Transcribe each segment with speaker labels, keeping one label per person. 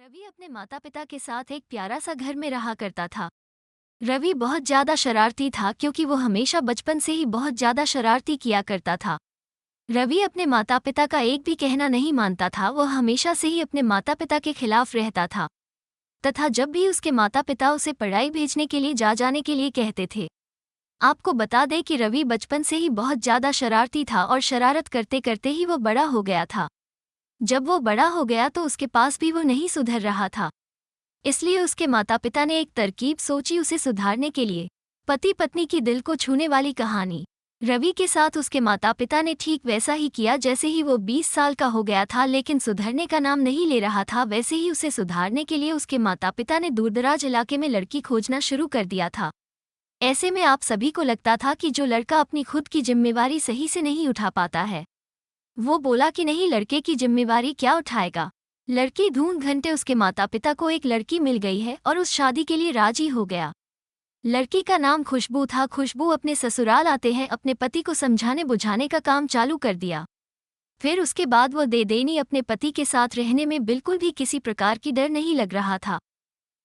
Speaker 1: रवि अपने माता पिता के साथ एक प्यारा सा घर में रहा करता था। रवि बहुत ज्यादा शरारती था क्योंकि वो हमेशा बचपन से ही बहुत ज्यादा शरारती किया करता था। रवि अपने माता पिता का एक भी कहना नहीं मानता था, वो हमेशा से ही अपने माता पिता के खिलाफ रहता था तथा जब भी उसके माता पिता उसे पढ़ाई भेजने के लिए जाने के लिए कहते थे। आपको बता दें कि रवि बचपन से ही बहुत ज्यादा शरारती था और शरारत करते करते ही वो बड़ा हो गया था। जब वो बड़ा हो गया तो उसके पास भी वो नहीं सुधर रहा था। इसलिए उसके माता पिता ने एक तरकीब सोची उसे सुधारने के लिए। पति पत्नी की दिल को छूने वाली कहानी। रवि के साथ उसके माता पिता ने ठीक वैसा ही किया जैसे ही वो 20 साल का हो गया था, लेकिन सुधरने का नाम नहीं ले रहा था। वैसे ही उसे सुधारने के लिए उसके माता पिता ने दूरदराज इलाके में लड़की खोजना शुरू कर दिया था। ऐसे में आप सभी को लगता था कि जो लड़का अपनी खुद की जिम्मेवारी सही से नहीं उठा पाता है, वो बोला कि नहीं, लड़के की जिम्मेवारी क्या उठाएगा। लड़की ढूंढ घंटे उसके माता पिता को एक लड़की मिल गई है और उस शादी के लिए राजी हो गया। लड़की का नाम खुशबू था। खुशबू अपने ससुराल आते हैं अपने पति को समझाने बुझाने का काम चालू कर दिया। फिर उसके बाद वो दे देनी अपने पति के साथ रहने में बिल्कुल भी किसी प्रकार की डर नहीं लग रहा था।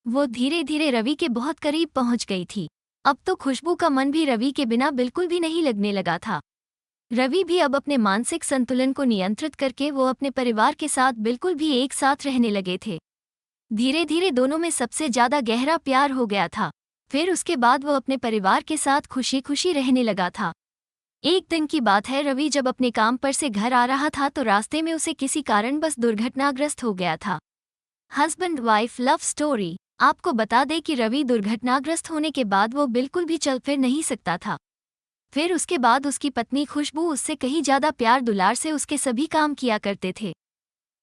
Speaker 1: वो धीरे धीरे रवि के बहुत करीब पहुंच गई थी। अब तो खुशबू का मन भी रवि के बिना बिल्कुल भी नहीं लगने लगा था। रवि भी अब अपने मानसिक संतुलन को नियंत्रित करके वो अपने परिवार के साथ बिल्कुल भी एक साथ रहने लगे थे। धीरे धीरे दोनों में सबसे ज्यादा गहरा प्यार हो गया था। फिर उसके बाद वो अपने परिवार के साथ खुशी खुशी रहने लगा था। एक दिन की बात है, रवि जब अपने काम पर से घर आ रहा था तो रास्ते में उसे किसी कारणवश दुर्घटनाग्रस्त हो गया था। Husband wife love story. आपको बता दें कि रवि दुर्घटनाग्रस्त होने के बाद वो बिल्कुल भी चल फिर नहीं सकता था। फिर उसके बाद उसकी पत्नी खुशबू उससे कहीं ज्यादा प्यार दुलार से उसके सभी काम किया करते थे।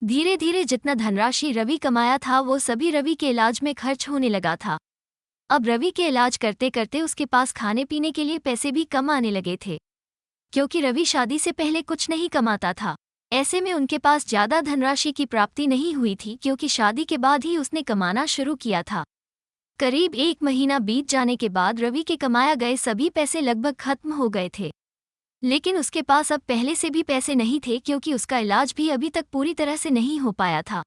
Speaker 1: धीरे धीरे जितना धनराशि रवि कमाया था वो सभी रवि के इलाज में खर्च होने लगा था। अब रवि के इलाज करते करते उसके पास खाने पीने के लिए पैसे भी कम आने लगे थे, क्योंकि रवि शादी से पहले कुछ नहीं कमाता था। ऐसे में उनके पास ज्यादा धनराशि की प्राप्ति नहीं हुई थी, क्योंकि शादी के बाद ही उसने कमाना शुरू किया था। करीब 1 महीना बीत जाने के बाद रवि के कमाया गए सभी पैसे लगभग खत्म हो गए थे। लेकिन उसके पास अब पहले से भी पैसे नहीं थे, क्योंकि उसका इलाज भी अभी तक पूरी तरह से नहीं हो पाया था।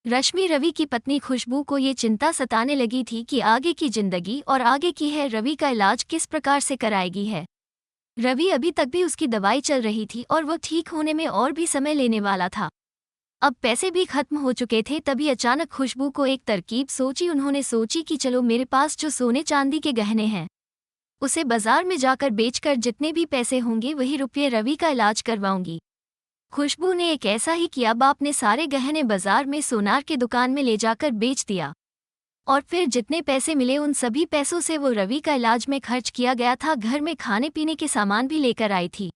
Speaker 1: रश्मि रवि की पत्नी खुशबू को ये चिंता सताने लगी थी कि आगे की जिंदगी और आगे की है रवि का इलाज किस प्रकार से कराएगी है। रवि अभी तक भी उसकी दवाई चल रही थी और वो ठीक होने में और भी समय लेने वाला था। अब पैसे भी खत्म हो चुके थे, तभी अचानक खुशबू को एक तरकीब सोची। उन्होंने सोची कि चलो, मेरे पास जो सोने चांदी के गहने हैं उसे बाजार में जाकर बेचकर जितने भी पैसे होंगे वही रुपये रवि का इलाज करवाऊंगी। खुशबू ने एक ऐसा ही किया। बाप ने सारे गहने बाजार में सोनार के दुकान में ले जाकर बेच दिया और फिर जितने पैसे मिले उन सभी पैसों से वो रवि का इलाज में खर्च किया गया था। घर में खाने पीने के सामान भी लेकर आई थी।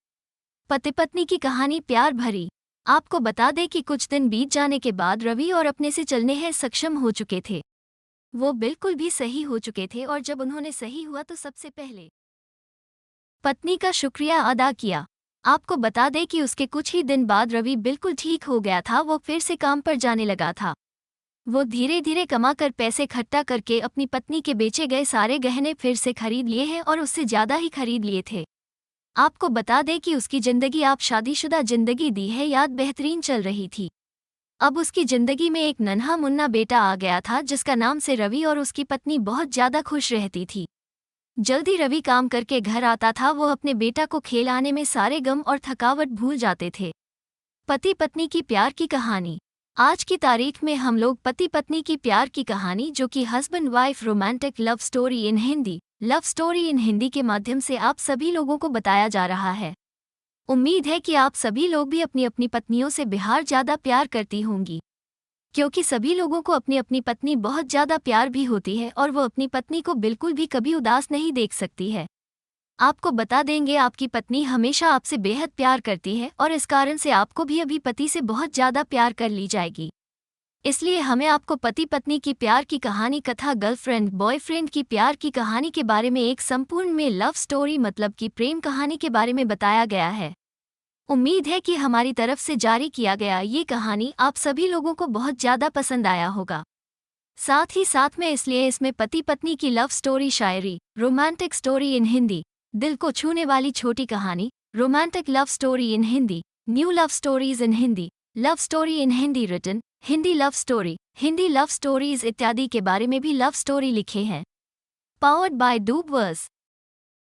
Speaker 1: पति पत्नी की कहानी प्यार भरी। आपको बता दें कि कुछ दिन बीत जाने के बाद रवि और अपने से चलने हैं सक्षम हो चुके थे। वो बिल्कुल भी सही हो चुके थे और जब उन्होंने सही हुआ तो सबसे पहले पत्नी का शुक्रिया अदा किया। आपको बता दें कि उसके कुछ ही दिन बाद रवि बिल्कुल ठीक हो गया था। वो फिर से काम पर जाने लगा था। वो धीरे धीरे कमाकर पैसे इकट्ठा करके अपनी पत्नी के बेचे गए सारे गहने फिर से खरीद लिए हैं और उससे ज्यादा ही खरीद लिए थे। आपको बता दें कि उसकी जिंदगी आप शादीशुदा जिंदगी दी है याद बेहतरीन चल रही थी। अब उसकी जिंदगी में एक नन्हा मुन्ना बेटा आ गया था जिसका नाम से रवि, और उसकी पत्नी बहुत ज्यादा खुश रहती थी। जल्दी रवि काम करके घर आता था। वो अपने बेटा को खिलाने में सारे गम और थकावट भूल जाते थे। पति पत्नी की प्यार की कहानी। आज की तारीख में हम लोग पति पत्नी की प्यार की कहानी, जो कि husband wife romantic love story in Hindi, love story in Hindi के माध्यम से आप सभी लोगों को बताया जा रहा है। उम्मीद है कि आप सभी लोग भी अपनी अपनी पत्नियों से बेहद ज्यादा प्यार करती होंगी, क्योंकि सभी लोगों को अपनी अपनी पत्नी बहुत ज्यादा प्यार भी होती है और वो अपनी पत्नी को बिल्कुल भी कभी उदास नहीं देख सकती है। आपको बता देंगे, आपकी पत्नी हमेशा आपसे बेहद प्यार करती है और इस कारण से आपको भी अभी पति से बहुत ज्यादा प्यार कर ली जाएगी। इसलिए हमें आपको पति पत्नी की प्यार की कहानी कथा, गर्लफ्रेंड बॉयफ्रेंड की प्यार की कहानी के बारे में एक संपूर्ण में लव स्टोरी मतलब की प्रेम कहानी के बारे में बताया गया है। उम्मीद है कि हमारी तरफ से जारी किया गया ये कहानी आप सभी लोगों को बहुत ज्यादा पसंद आया होगा। साथ ही साथ में इसलिए इसमें पति पत्नी की लव स्टोरी, शायरी, रोमांटिक स्टोरी इन हिंदी, दिल को छूने वाली छोटी कहानी, romantic love story in Hindi, new love stories in Hindi, love story in Hindi written Hindi love story, Hindi love stories इत्यादि के बारे में भी लव स्टोरी लिखे हैं। Powered by डूबवर्स।